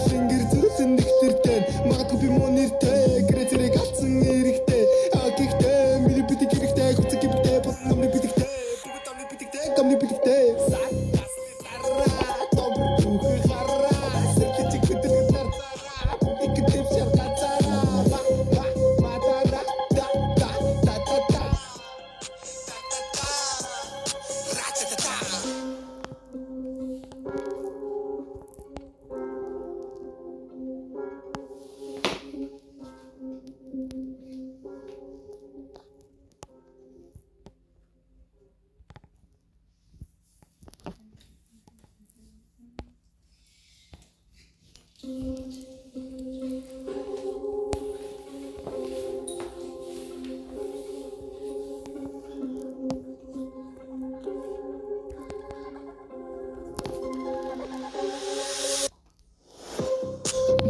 Шингэр зүрсэн нэгтэр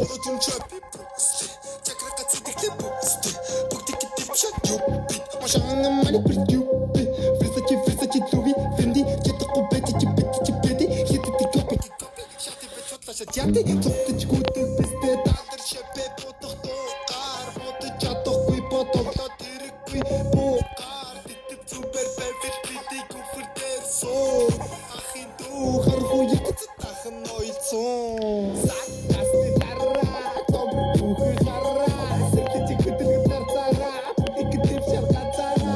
Урагын чапи пусти чакрака цэдэгтэй пусти бүгдийг дэвчээ юпи машин мани придюпи Versace Louis Fendi чадахгүй бэтчи бэди хитэт копи шати бэцотлаш чати цогтч гүтэн бистэ дандар шэпэ бодохтоор бодож чадахгүй бодлоо тэрэггүй бокар тэт супер перфект битиг үфэрдэр соо ахын дүү хархуу ятц тахан ойлцсон сакасны тараа том бүхэл хараа сэтч хөдөлгөж тарцаараа икэтэв шаргацаараа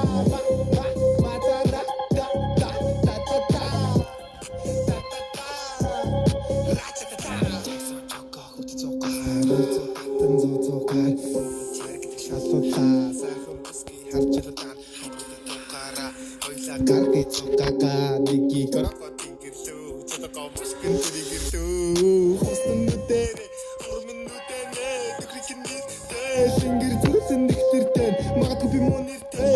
Карги цукага диги карапати гэрлүү цодоо машгэн гэрлүү хостон нүдээр хормын нүдэнэ дэгрикэн дэ шингэр зүрсэн нэгтэртэн магадгүй би мөн нэртэй